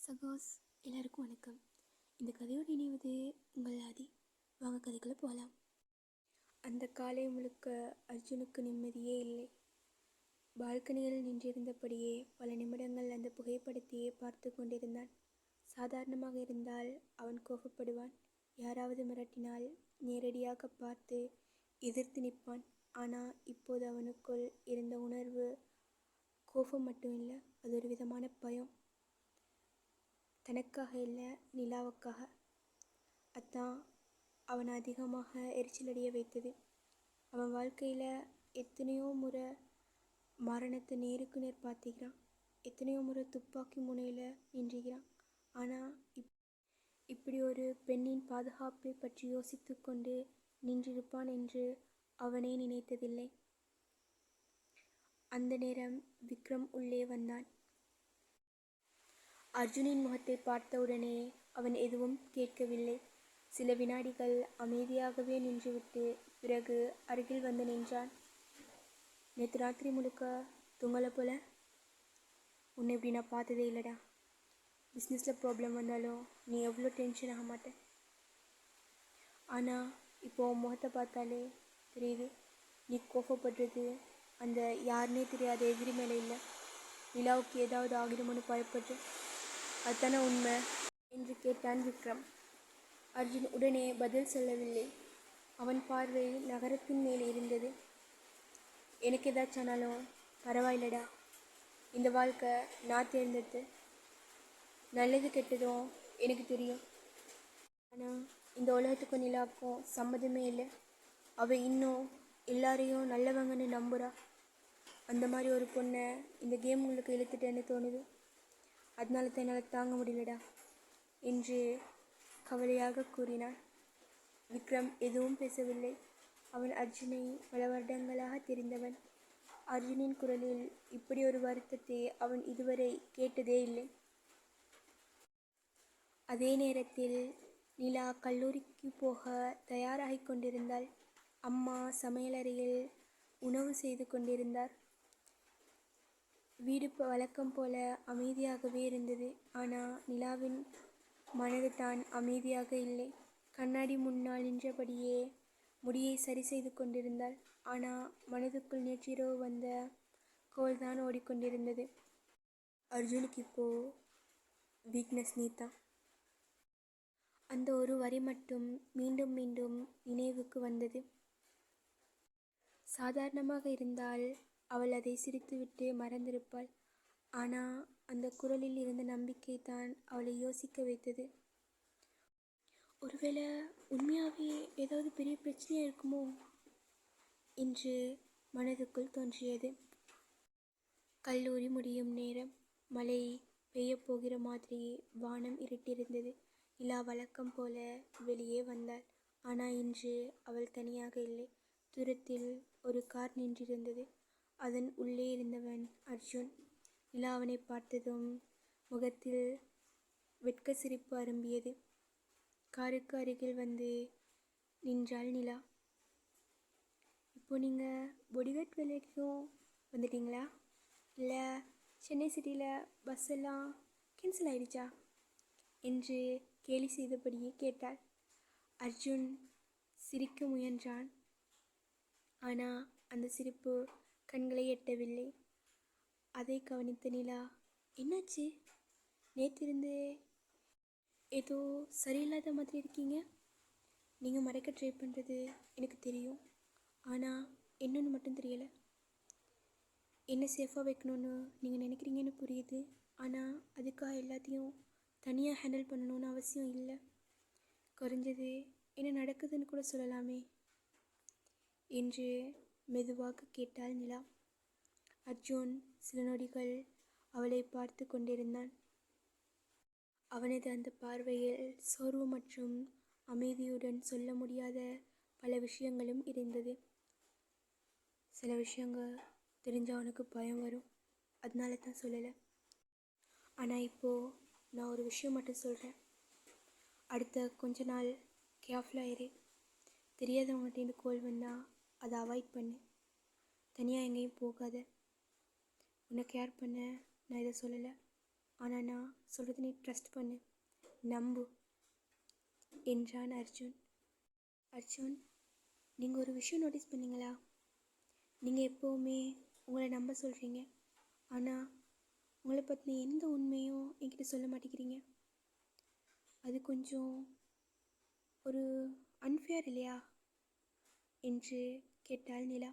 சகோஸ் எல்லாருக்கும் வணக்கம். இந்த கதையோடு இணைவது உங்கள் ஆதி. வாங்க கதைக்குள்ளே போகலாம். அந்த காலை முழுக்க அர்ஜுனுக்கு நிம்மதியே இல்லை. பால்கனியில் நின்றிருந்தபடியே பல நிமிடங்கள் அந்த புகைப்படத்தையே பார்த்து கொண்டிருந்தான். சாதாரணமாக இருந்தால் அவன் கோபப்படுவான். யாராவது மிரட்டினால் நேரடியாக பார்த்து எதிர்த்து நிற்பான். ஆனால் இப்போது அவனுக்குள் இருந்த உணர்வு கோபம் மட்டும் இல்லை, அது ஒரு விதமான பயம். தனக்காக இல்லை, நிலாவுக்காக. அதான் அவனை அதிகமாக எரிச்சலடைய வைத்தது. அவன் வாழ்க்கையில் எத்தனையோ முறை மரணத்தை நேருக்கு நேர் பார்த்துக்கிறான், எத்தனையோ முறை துப்பாக்கி முனையில் நின்றுகிறான். ஆனால் இப்படி ஒரு பெண்ணின் பாதுகாப்பை பற்றி யோசித்து கொண்டு நின்றிருப்பான் என்று அவனே நினைத்ததில்லை. அந்த நேரம் விக்ரம் உள்ளே வந்தான். அர்ஜுனின் முகத்தை பார்த்தவுடனே அவன் எதுவும் கேட்கவில்லை. சில வினாடிகள் அமைதியாகவே நின்றுவிட்டு பிறகு அருகில் வந்து நின்றான். நேற்று ராத்திரி முழுக்க தூங்கலை போல. உன்னை இப்படி நான் பார்த்ததே இல்லைடா. பிஸ்னஸில் ப்ராப்ளம் வந்தாலும் நீ எவ்வளோ டென்ஷன் ஆக மாட்டேன். ஆனால் இப்போது முகத்தை பார்த்தாலே தெரியுது, நீ கோபப்படுறது அந்த யாருன்னே தெரியாத எதிரி மேலே இல்லை, நிலாவுக்கு ஏதாவது ஆகிடுமோன்னு பயப்படுற. அதுதானே உண்மை என்று கேட்டான் விக்ரம். அர்ஜுன் உடனே பதில் சொல்லவில்லை. அவன் பார்வை நகரத்தின் மேல் இருந்தது. எனக்கு ஏதாச்சும் பரவாயில்லடா. இந்த வாழ்க்கை நான் தேர்ந்தெடுத்து, நல்லது கெட்டதும் எனக்கு தெரியும். ஆனால் இந்த உலகத்துக்கும் நிலாவுக்கும் சம்மதமே இல்லை. அவள் இன்னும் எல்லாரையும் நல்லவங்கன்னு நம்புகிறா. அந்த மாதிரி ஒரு பொண்ணை இந்த கேம் உங்களுக்கு இழுத்துட்டேன்னு தோணுது. அதனால தான் என்னால் தாங்க முடியலடா என்று கவலையாக கூறினான். விக்ரம் எதுவும் பேசவில்லை. அவன் அர்ஜுனை பல வருடங்களாக தெரிந்தவன். அர்ஜுனின் குரலில் இப்படி ஒரு வருத்தத்தை அவன் இதுவரை கேட்டதே இல்லை. அதே நேரத்தில் நிலா கல்லூரிக்கு போக தயாராகி கொண்டிருந்தாள். அம்மா சமையலறையில் உணவு செய்து கொண்டிருந்தார். வீடு வழக்கம் போல அமைதியாகவே இருந்தது. ஆனால் நிலாவின் மனது தான் அமைதியாக இல்லை. கண்ணாடி முன்னால் நின்றபடியே முடியை சரி செய்து கொண்டிருந்தாள். ஆனால் மனதுக்குள் நேற்றிரவு வந்த கோல் தான் ஓடிக்கொண்டிருந்தது. அர்ஜுனுக்கு இப்போது வீக்னஸ் நீதான். அந்த ஒரு வரி மட்டும் மீண்டும் மீண்டும் நினைவுக்கு வந்தது. சாதாரணமாக இருந்தால் அவள் அதை சிரித்துவிட்டு மறந்திருப்பாள். ஆனால் அந்த குரலில் இருந்த நம்பிக்கை தான் அவளை யோசிக்க வைத்தது. ஒருவேளை உண்மையாகவே ஏதாவது பெரிய பிரச்சனையாக இருக்குமோ என்று மனதுக்குள் தோன்றியது. கல்லூரி முடியும் நேரம். மழை பெய்யப் போகிற மாதிரி வானம் இருட்டிருந்தது. நிலா வழக்கம் போல வெளியே வந்தாள். ஆனால் இன்று அவள் தனியாக இல்லை. தூரத்தில் ஒரு கார் நின்றிருந்தது. அதன் உள்ளே இருந்தவன் அர்ஜுன். நிலா அவனை பார்த்ததும் முகத்தில் வெட்க சிரிப்பு அரும்பியது. காருக்கு அருகில் வந்து நின்றாள் நிலா. இப்போ நீங்கள் பாடிகார்ட் வேலைக்கும் வந்துட்டீங்களா? இல்லை சென்னை சிட்டியில் பஸ் எல்லாம் கேன்சல் ஆயிடுச்சா என்று கேலி செய்தபடியே கேட்டாள். அர்ஜுன் சிரிக்க முயன்றான். ஆனால் அந்த சிரிப்பு கண்களை எட்டவில்லை. அதை கவனித்த நிலா, என்னாச்சு? நேற்றிருந்து ஏதோ சரியில்லாத மாதிரி இருக்கீங்க. நீங்கள் மறைக்க ட்ரை பண்ணுறது எனக்கு தெரியும். ஆனால் என்னன்னு மட்டும் தெரியலை. என்ன சேஃபாக வைக்கணும்னு நீங்கள் நினைக்கிறீங்கன்னு புரியுது. ஆனால் அதுக்காக எல்லாத்தையும் தனியாக ஹேண்டில் பண்ணணுன்னு அவசியம் இல்லை. குறைஞ்சது என்ன நடக்குதுன்னு கூட சொல்லலாமே என்று மெதுவாக கேட்டாள் நிலா. அர்ஜுன் சில நொடிகள் அவளை பார்த்து கொண்டிருந்தான். அவனது அந்த பார்வையில் சோர்வு மற்றும் அமைதியுடன் சொல்ல முடியாத பல விஷயங்களும் இருந்தது. சில விஷயங்கள் தெரிஞ்ச அவனுக்கு பயம் வரும், அதனால தான் சொல்லலை. ஆனால் இப்போது நான் ஒரு விஷயம் மட்டும் சொல்கிறேன். அடுத்த கொஞ்ச நாள் கேர்ஃபுல்லாக இரு. தெரியாதவங்ககிட்ட கோல் வந்தால் அதை அவாய்ட் பண்ணு. தனியாக எங்கேயும் போகாத. உன்னை கேர் பண்ண நான் இதை சொல்லலை. ஆனால் நான் சொல்கிறது நீ ட்ரஸ்ட் பண்ணு, நம்பு என்றான் அர்ஜுன். அர்ஜுன், நீங்கள் ஒரு விஷயம் நோட்டீஸ் பண்ணீங்களா? நீங்கள் எப்போவுமே உங்களை நம்ப சொல்கிறீங்க, ஆனால் உங்களை பற்றின எந்த உண்மையும் என்கிட்ட சொல்ல மாட்டேங்கிறீங்க. அது கொஞ்சம் ஒரு அன்ஃபேர் இல்லையா என்று கேட்டாள் நிலா.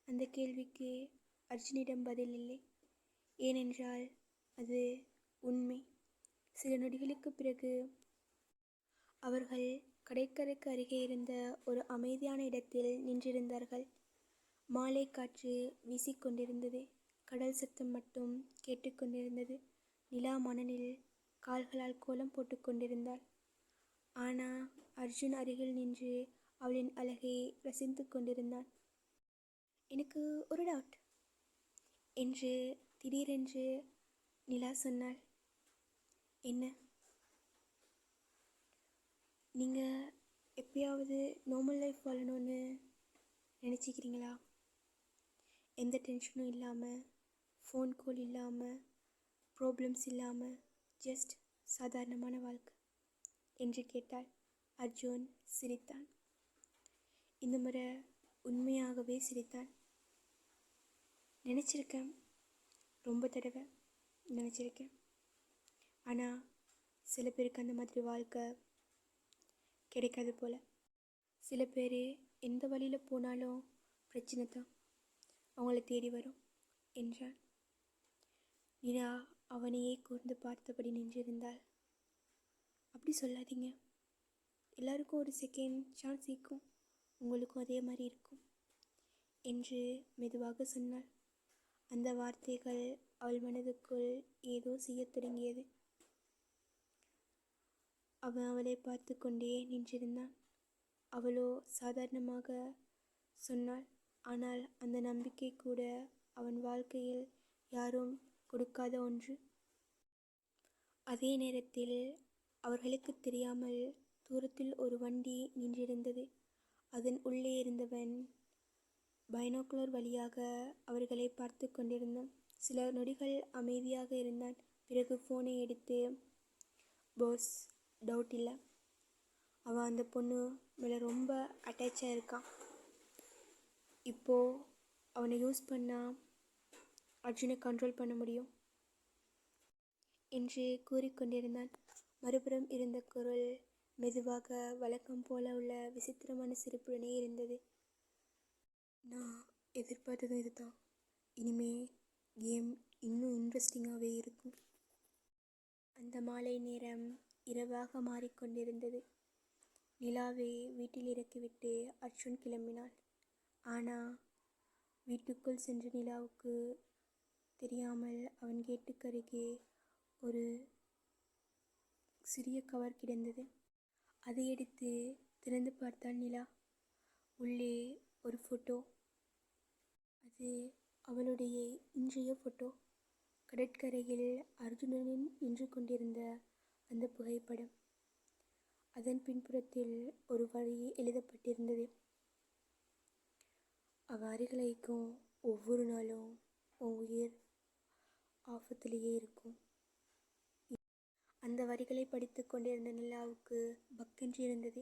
அந்த கேள்விக்கு அர்ஜுனிடம் பதில் இல்லை. ஏனென்றால் அது உண்மை. சில நொடிகளுக்கு பிறகு அவர்கள் கடற்கரைக்கு அருகே இருந்த ஒரு அமைதியான இடத்தில் நின்றிருந்தார்கள். மாலை காற்று வீசிக்கொண்டிருந்தது. கடல் சத்தம் மட்டும் கேட்டுக்கொண்டிருந்தது. நிலா மணலில் கால்களால் கோலம் போட்டு கொண்டிருந்தாள். ஆனா அர்ஜுன் அருகில் நின்று அவளின் அழகை ரசித்து கொண்டிருந்தான். எனக்கு ஒரு டவுட் என்று திடீரென்று நிலா சொன்னாள். என்ன? நீங்கள் எப்பயாவது நார்மல் லைஃப் வாழணும்னு நினச்சிக்கிறீங்களா? எந்த டென்ஷனும் இல்லாமல், ஃபோன் கால் இல்லாமல், ப்ராப்ளம்ஸ் இல்லாமல், ஜஸ்ட் சாதாரணமான வாழ்க்கை என்று கேட்டாள். அர்ஜுன் சிரித்தான். இந்த முறை உண்மையாகவே சிரித்தான். நினச்சிருக்கேன், ரொம்ப தடவை நினச்சிருக்கேன். ஆனால் சில பேருக்கு அந்த மாதிரி வாழ்க்கை கிடைக்காது போல். சில பேர் எந்த வழியில் போனாலும் பிரச்சனை தான் அவங்கள தேடி வரும் என்றான். நிலா அவனையே கூர்ந்து பார்த்தபடி நின்றிருந்தாள். அப்படி சொல்லாதீங்க, எல்லாருக்கும் ஒரு செகண்ட் சான்ஸ் இருக்கும், உங்களுக்கும் அதே மாதிரி இருக்கும் என்று மெதுவாக சொன்னாள். அந்த வார்த்தைகள் அவள் மனதுக்குள் ஏதோ செய்ய தொடங்கியது. அவன் அவளை பார்த்து கொண்டே நின்றிருந்தான். அவளோ சாதாரணமாக சொன்னாள். ஆனால் அந்த நம்பிக்கை கூட அவன் வாழ்க்கையில் யாரும் கொடுக்காத ஒன்று. அதே நேரத்தில் அவர்களுக்கு தெரியாமல் தூரத்தில் ஒரு வண்டி நின்றிருந்தது. அதன் உள்ளே இருந்தவன் பைனாகுலர் வழியாக அவர்களை பார்த்து கொண்டிருந்தான். சில நொடிகள் அமைதியாக இருந்தான். பிறகு ஃபோனை எடுத்து, பாஸ், டவுட் இல்லை, அவன் அந்த பொண்ணு மேலே ரொம்ப அட்டாச்சாக இருக்கான். இப்போது அவனை யூஸ் பண்ணால் அர்ஜுனை கண்ட்ரோல் பண்ண முடியும் என்று கூறிக்கொண்டிருந்தான். மறுபுறம் இருந்த குரல் மெதுவாக வழக்கம் போல உள்ள விசித்திரமான சிரிப்புடனே இருந்தது. நான் எதிர்பார்த்ததும் இதுதான். இனிமே கேம் இன்னும் இன்ட்ரெஸ்டிங்காகவே இருக்கும். அந்த மாலை நேரம் இரவாக மாறிக்கொண்டிருந்தது. நிலாவை வீட்டில் இறக்கிவிட்டு அர்ஜுன் கிளம்பினாள். ஆனால் வீட்டுக்குள் சென்ற நிலாவுக்கு தெரியாமல் அவன் கேட்டுக்கு அருகே ஒரு சிறிய கவர் கிடந்தது. அதை எடுத்து திறந்து பார்த்தாள் நிலா. உள்ளே ஒரு ஃபோட்டோ. அது அவளுடைய இன்றைய ஃபோட்டோ. கடற்கரையில் அர்ஜுனனின் நின்று கொண்டிருந்த அந்த புகைப்படம். அதன் பின்புறத்தில் ஒரு வரி எழுதப்பட்டிருந்தது. அவ அருகிலைக்கும் ஒவ்வொரு நாளும் உன் உயிர் ஆபத்திலேயே இருக்கும். அந்த வரிகளை படித்து கொண்டிருந்த நிலாவுக்கு பக்கென்று இருந்தது.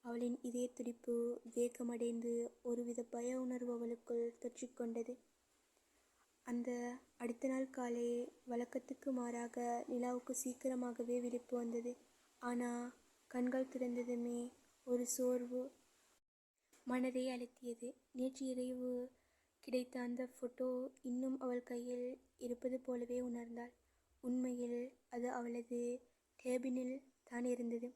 அவளின் இதய துடிப்பு வேகமடைந்து ஒருவித பய உணர்வு அவளுக்குள் தொற்றிக்கொண்டது. அந்த அடுத்த நாள் காலை வழக்கத்துக்கு மாறாக நிலாவுக்கு சீக்கிரமாகவே விழிப்பு வந்தது. ஆனால் கண்கள் திறந்ததுமே ஒரு சோர்வு மனதை அழுத்தியது. நேற்று இரவு கிடைத்த அந்த ஃபோட்டோ இன்னும் அவள் கையில் இருப்பது போலவே உணர்ந்தாள். உண்மையில் அது அவளது டேபிளில் தான் இருந்தது.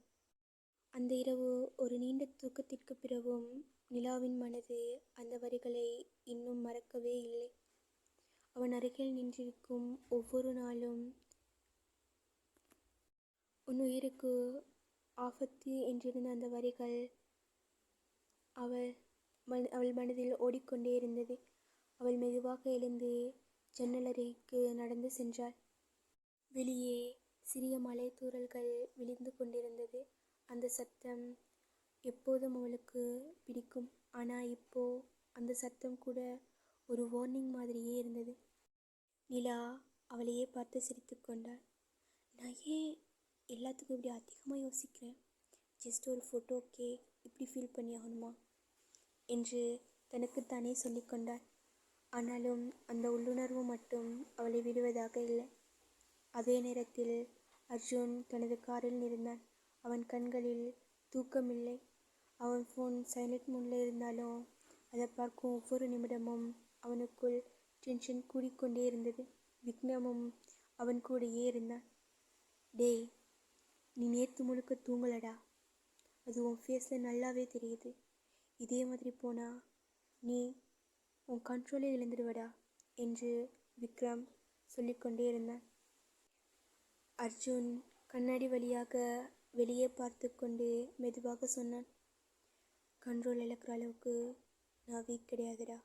அந்த இரவு ஒரு நீண்ட தூக்கத்திற்கு பிறகும் நிலாவின் மனது அந்த வரிகளை இன்னும் மறக்கவே இல்லை. அவன் அருகில் நின்றிருக்கும் ஒவ்வொரு நாளும் உன் உயிருக்கு ஆபத்து என்றிருந்த அந்த வரிகள் அவள் மனதில் ஓடிக்கொண்டே இருந்தது. அவள் மெதுவாக எழுந்து ஜன்னலறைக்கு நடந்து சென்றாள். வெளியே சிறிய மலை தூறல்கள் விழுந்து கொண்டிருந்தது. அந்த சத்தம் எப்போதும் அவளுக்கு பிடிக்கும். ஆனால் இப்போ அந்த சத்தம் கூட ஒரு வார்னிங் மாதிரியே இருந்தது. நிலா அவளையே பார்த்து சிரித்து கொண்டாள். நான் ஏன் எல்லாத்துக்கும் இப்படி அதிகமாக யோசிக்கிறேன்? ஜஸ்ட் ஒரு ஃபோட்டோக்கே இப்படி ஃபீல் பண்ணி ஆகணுமா என்று தனக்குத்தானே சொல்லிக்கொண்டாள். ஆனாலும் அந்த உள்ளுணர்வு மட்டும் அவளை விடுவதாக இல்லை. அதே நேரத்தில் அர்ஜுன் தனது காரில் இருந்தான். அவன் கண்களில் தூக்கமில்லை. அவன் ஃபோன் சைலண்ட் மோடில் இருந்தாலும் அதை பார்க்கும் ஒவ்வொரு நிமிடமும் அவனுக்குள் டென்ஷன் கூடிக்கொண்டே இருந்தது. விக்னமும் அவன் கூடயே இருந்தான். டேய், நீ நேற்று முழுக்க தூங்கலடா, அது உன் ஃபேஸில் நல்லாவே தெரியுது. இதே மாதிரி போனா நீ உன் கண்ட்ரோலை இழந்துடுவடா என்று விக்ரம் சொல்லிக்கொண்டே இருந்தான். அர்ஜுன் கண்ணாடி வழியாக வெளியே பார்த்து கொண்டு மெதுவாக சொன்னான். கண்ட்ரோல் இழக்கிற அளவுக்கு நான் வீக் கிடையாதுடா.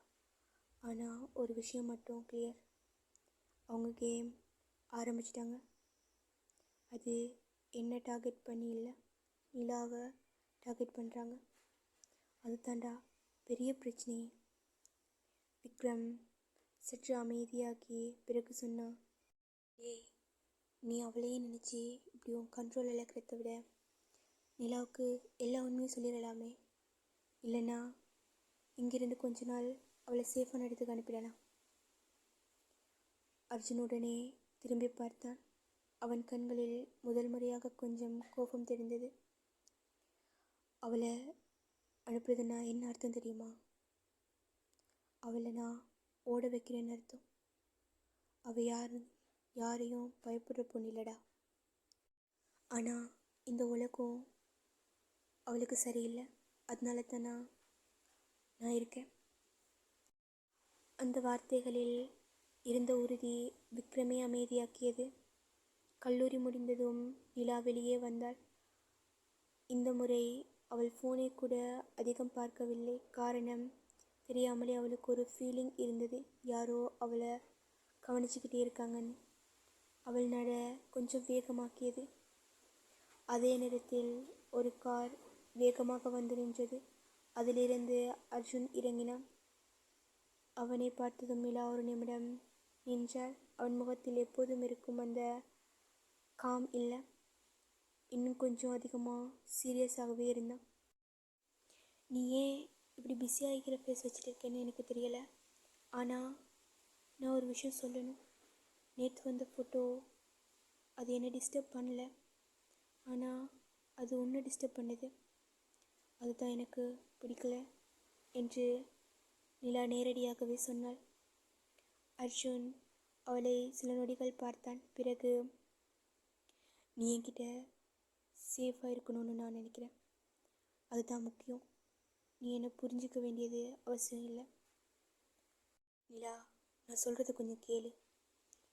ஆனால் ஒரு விஷயம் மட்டும் கிளியர், அவங்க கேம் ஆரம்பிச்சிட்டாங்க. அது என்ன டார்கெட் பண்ணி இல்லை, நிலாவை டார்கெட் பண்ணுறாங்க. அதுதான்டா பெரிய பிரச்சனையே. விக்ரம் சற்று அமைதியாகி பிறகு சொன்னான். ஏய், நீ அவளையே நினச்சி இப்படி உன் கண்ட்ரோல் இழக்கிறத விட நிலாவுக்கு எல்லா உண்மையும் சொல்லிடலாமே. இல்லைன்னா இங்கிருந்து கொஞ்ச நாள் அவளை சேஃபான இடத்துக்கு அனுப்பிடலாம். அர்ஜுனுடனே திரும்பி பார்த்தான். அவன் கண்களில் முதல் முறையாக கொஞ்சம் கோபம் தெரிந்தது. அவளை அனுப்புறதுன்னா என்ன அர்த்தம் தெரியுமா? அவளை நான் ஓட வைக்கிறேன்னு அர்த்தம். அவள் யாரையும் பயப்படுற பொண்ணு இல்லைடா. ஆனால் இந்த உலகம் அவளுக்கு சரியில்லை. அதனால தான் நான் இருக்கேன். அந்த வார்த்தைகளில் இருந்த உறுதி விக்ரமே அமைதியாக்கியது. கல்லூரி முடிந்ததும் நிலா வெளியே வந்தாள். இந்த முறை அவள் ஃபோனை கூட அதிகம் பார்க்கவில்லை. காரணம் தெரியாமலே அவளுக்கு ஒரு ஃபீலிங் இருந்தது, யாரோ அவளை கவனிச்சுக்கிட்டே இருக்காங்கன்னு. அவள் நட கொஞ்சம் வேகமாக்கியது. அதே நேரத்தில் ஒரு கார் வேகமாக வந்து நின்றது. அதிலிருந்து அர்ஜுன் இறங்கினான். அவனை பார்த்ததும் நிலா ஒரு நிமிடம் நின்றாள். அவன் முகத்தில் எப்போதும் இருக்கும் அந்த காம் இல்லை, இன்னும் கொஞ்சம் அதிகமாக சீரியஸாகவே இருந்தான். நீ ஏன் இப்படி பிஸியாகிக்கிற ஃபேஸ் வச்சுட்டு இருக்கேன்னு எனக்கு தெரியலை. ஆனால் நான் ஒரு விஷயம் சொல்லணும். நேற்று வந்த ஃபோட்டோ அது என்னை டிஸ்டர்ப் பண்ணல, ஆனால் அது ஒன்று டிஸ்டர்ப் பண்ணுது. அதுதான் எனக்கு பிடிக்கல என்று நிலா நேரடியாகவே சொன்னாள். அர்ஜுன் அவளை சில நொடிகள் பார்த்தான். பிறகு, நீ என்கிட்ட சேஃபாக இருக்கணும்னு நான் நினைக்கிறேன். அதுதான் முக்கியம். நீ என்னை புரிஞ்சிக்க வேண்டியது அவசியம் இல்லை. நிலா, நான் சொல்கிறது கொஞ்சம் கேளு.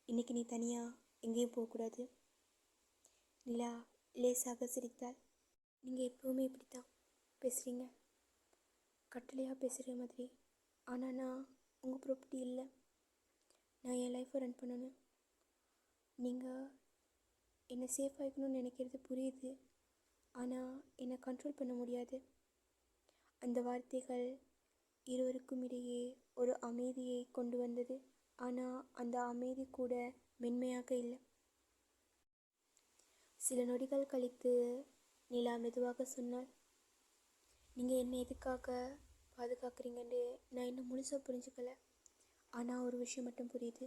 இன்றைக்கி நீ தனியாக எங்கேயும் போகக்கூடாது. நிலா லேசாக சிரித்தாள். நீங்கள் எப்போவுமே இப்படி தான் பேசுகிறீங்க, கட்டளையாக பேசுகிற மாதிரி. ஆனால் நான் உங்கள் ப்ராப்பர்ட்டி இல்லை. நான் என் லைஃப்பை ரன் பண்ணணும். நீங்கள் என்னை சேஃபாக இருக்கணும்னு நினைக்கிறது புரியுது, ஆனால் என்னை கண்ட்ரோல் பண்ண முடியாது. அந்த வார்த்தைகள் இருவருக்கும் இடையே ஒரு அமைதியை கொண்டு வந்தது. ஆனால் அந்த அமைதி கூட மென்மையாக இல்லை. சில நொடிகள் கழித்து நிலா மெதுவாக சொன்னாள். நீங்கள் என்னை எதுக்காக பாதுகாக்கிறீங்கன்னு நான் இன்னும் முழுசாக புரிஞ்சுக்கல. ஆனால் ஒரு விஷயம் மட்டும் புரியுது.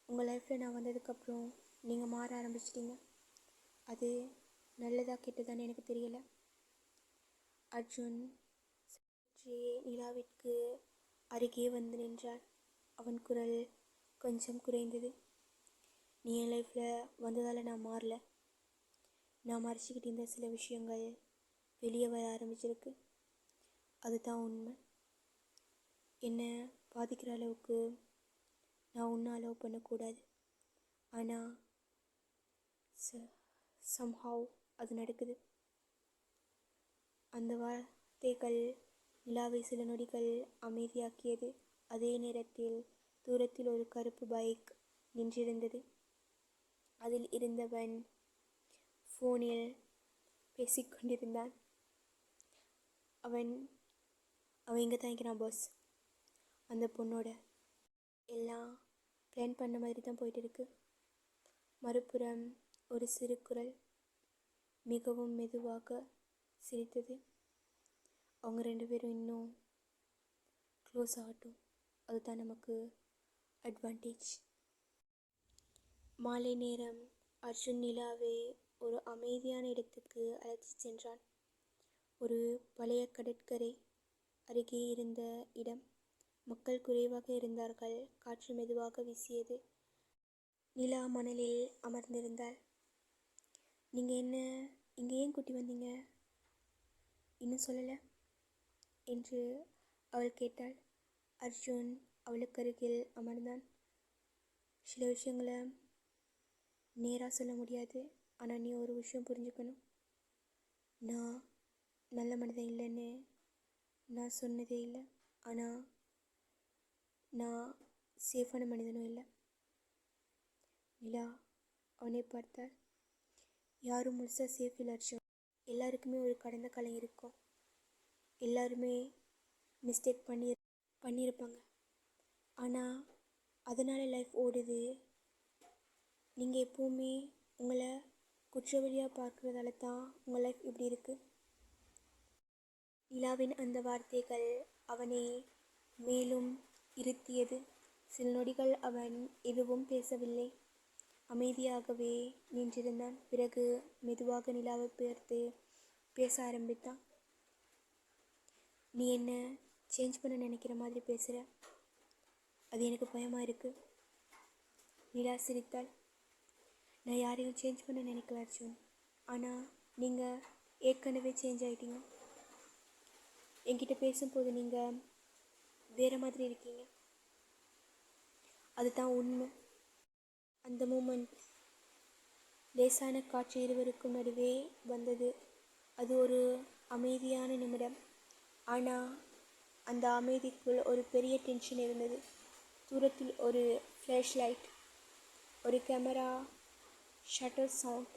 உங்கள் லைஃப்பில் நான் வந்ததுக்கப்புறம் நீங்கள் மாற ஆரம்பிச்சிட்டிங்க. அது நல்லதா கெட்டதான்னு எனக்கு தெரியலை. அர்ஜுன் சற்றே நிலாவிற்கு அருகே வந்து நின்றான். அவன் குரல் கொஞ்சம் குறைந்தது. நீ என் லைஃப்பில் வந்ததால் நான் மாறல. நான் மறைச்சிக்கிட்டு இருந்த சில விஷயங்கள் வெளியே வர ஆரம்பிச்சிருக்கு. அதுதான் உண்மை. என்னை பாதிக்கிற அளவுக்கு நான் ஒன்றும் அலோவ் பண்ணக்கூடாது. ஆனால் சம்ஹவ் அது நடக்குது. அந்த வார்த்தைகள் நிலாவை சில நொடிகள் அமைதியாக்கியது. அதே நேரத்தில் தூரத்தில் ஒரு கருப்பு பைக் நின்றிருந்தது. அதில் இருந்தவன் ஃபோனில் பேசிக்கொண்டிருந்தான். அவன் இங்கே தான் இருக்கிறான் பாஸ். அந்த பொண்ணோட எல்லாம் பிளான் பண்ண மாதிரி தான் போயிட்டு இருக்கு. மறுபுறம் ஒரு சிறு குரல் மிகவும் மெதுவாக சிரித்தது. அவங்க 2 பேரும் இன்னும் க்ளோஸ் ஆகட்டும், அதுதான் நமக்கு அட்வான்டேஜ். மாலை நேரம் அர்ஜுன் நிலாவை ஒரு அமைதியான இடத்துக்கு அழைத்து சென்றான். ஒரு பழைய கடற்கரை அருகே இருந்த இடம். மக்கள் குறைவாக இருந்தார்கள். காற்று மெதுவாக வீசியது. நிலா மணலில் அமர்ந்திருந்தாள். நீங்கள் என்ன இங்கே ஏன் கூட்டி வந்தீங்க? இன்னும் சொல்லலை என்று அவள் கேட்டாள். அர்ஜுன் அவளுக்கு அருகில் அமர்ந்தான். சில விஷயங்களை நேராக சொல்ல முடியாது, ஆனால் நீ ஒரு விஷயம் புரிஞ்சுக்கணும். நான் நல்ல மனிதன் இல்லைன்னு நான் சொன்னதே இல்லை, ஆனால் நான் சேஃபான மனிதனும் இல்லை. நிலா அவனை பார்த்தாள். யாரும் முழுசாக சேஃப் இல்லை அர்ஜுன். எல்லாருக்குமே ஒரு கடந்த காலம் இருக்கும். எல்லாருமே மிஸ்டேக் பண்ணியிருப்பாங்க. ஆனால் அதனால் லைஃப் ஓடுது. நீங்கள் எப்போவுமே உங்களை குற்றவாளியாக பார்க்குறதால தான் உங்கள் லைஃப் இப்படி இருக்குது. நிலாவின் அந்த வார்த்தைகள் அவனை மேலும் இருத்தியது. சில நொடிகள் அவன் எதுவும் பேசவில்லை. அமைதியாகவே நின்றிருந்தான். பிறகு மெதுவாக நிலாவை பார்த்து பேச ஆரம்பித்தான். நீ என்ன சேஞ்ச் பண்ண நினைக்கிற மாதிரி பேசுகிற, அது எனக்கு பயமாக இருக்குது. நிலா சிரித்தாள். நான் யாரையும் சேஞ்ச் பண்ண நினைக்கல அர்ஜுன், ஆனால் நீங்கள் ஏற்கனவே சேஞ்ச் ஆகிட்டீங்க. என்கிட்ட பேசும்போது நீங்கள் வேறு மாதிரி இருக்கீங்க, அதுதான் உண்மை. அந்த மூமெண்ட் லேசான காற்று இருவருக்கும் நடுவே வந்தது. அது ஒரு அமைதியான நிமிடம். ஆனால் அந்த அமைதிக்குள் ஒரு பெரிய டென்ஷன் இருந்தது. தூரத்தில் ஒரு ஃப்ளாஷ் லைட், ஒரு கேமரா ஷட்டர் சவுண்ட்.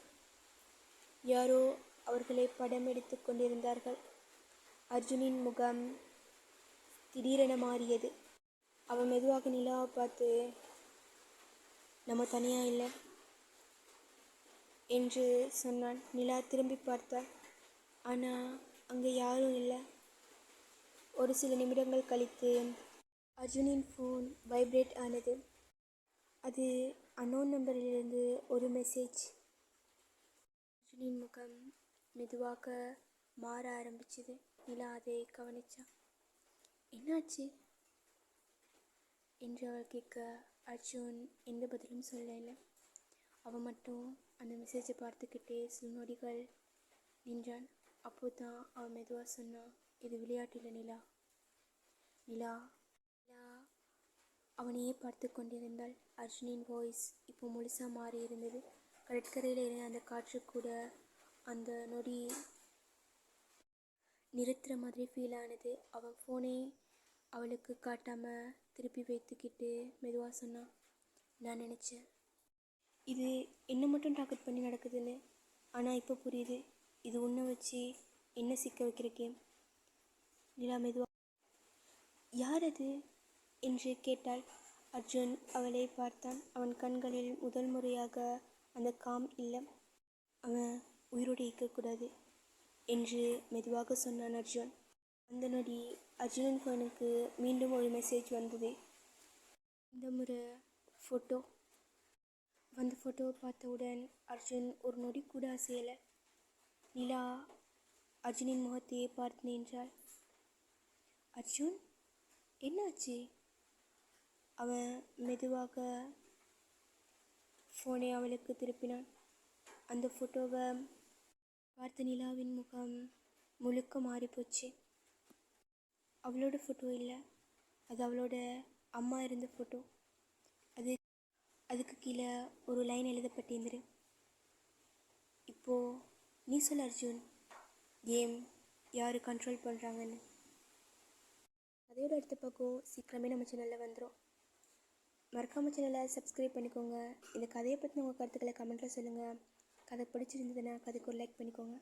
யாரோ அவர்களை படம் எடுத்து கொண்டிருந்தார்கள். அர்ஜுனின் முகம் திடீரென மாறியது. அவன் மெதுவாக நிலாவை பார்த்து, நம்ம தனியாக இல்லை என்று சொன்னான். நிலா திரும்பி பார்த்தாள். ஆனால் அங்கே யாரும் இல்லை. ஒரு சில நிமிடங்கள் கழித்து அர்ஜுனின் ஃபோன் வைப்ரேட் ஆனது. அது அன்னோன் நம்பரிலிருந்து ஒரு மெசேஜ். அர்ஜுனின் முகம் மெதுவாக மாற ஆரம்பிச்சது. நிலா அதை கவனிச்சா. என்னாச்சு என்று அவள் கேட்க அர்ஜுன் எந்த பதிலும் சொல்லலை. அவன் மட்டும் அந்த மெசேஜை பார்த்துக்கிட்டே சில நொடிகள் நின்றான். அப்போது தான் அவன் மெதுவாக சொன்னான், இது விளையாட்டில் நிலா. நிலா நிலா அவனையே பார்த்து கொண்டிருந்தாள். அர்ஜுனின் வாய்ஸ் இப்போ முழுசாக மாறி இருந்தது. கடற்கரையில் இருந்த அந்த காற்று கூட அந்த நொடி நிறுத்துகிற மாதிரி ஃபீல் ஆனது. அவன் ஃபோனை அவளுக்கு காட்டாமல் திருப்பி வைத்துக்கிட்டு மெதுவாக சொன்னான், நான் நினச்சேன் இது என்ன மட்டும் டார்கெட் பண்ணி நடக்குதுன்னு. ஆனால் இப்போ புரியுது, இது உன்னை வச்சு என்ன சிக்க வைக்கிற கேம். நிலா மெதுவாக, யார் அது என்று கேட்டாள். அர்ஜுன் அவளை பார்த்தான். அவன் கண்களில் முதல் முறையாக அந்த காம் இல்லை. அவன் உயிரோடு இருக்கக்கூடாது என்று மெதுவாக சொன்னான் அர்ஜுன். அந்த நொடி அர்ஜுனன் ஃபோனுக்கு மீண்டும் ஒரு மெசேஜ் வந்தது. இந்த முறை ஃபோட்டோ. வந்த ஃபோட்டோவை பார்த்தவுடன் அர்ஜுன் ஒரு நொடி கூட அசையலை. நிலா அர்ஜுனின் முகத்தையே பார்த்து நின்றாள். அர்ஜுன், என்னாச்சு? அவன் மெதுவாக ஃபோனை அவளுக்கு திருப்பினான். அந்த ஃபோட்டோவை பார்த்த நிலாவின் முகம் முழுக்க மாறிப்போச்சு. அவளோட ஃபோட்டோ இல்லை, அது அவளோட அம்மா இருந்த ஃபோட்டோ. அதுக்கு கீழே ஒரு லைன் எழுதப்பட்டிருந்தது. இப்போது நீ சொல் அர்ஜுன், கேம் யார் கண்ட்ரோல் பண்ணுறாங்கன்னு. கதையோட அடுத்த பக்கம் சீக்கிரமே நம்ம சேனலில் வந்துடும். மறக்காமல் சேனலை சப்ஸ்கிரைப் பண்ணிக்கோங்க. இந்த கதையை பற்றி உங்கள் கருத்துக்களை கமெண்ட்டில் சொல்லுங்கள். கதை பிடிச்சிருந்ததுன்னா கதைக்கு ஒரு லைக் பண்ணிக்கோங்க.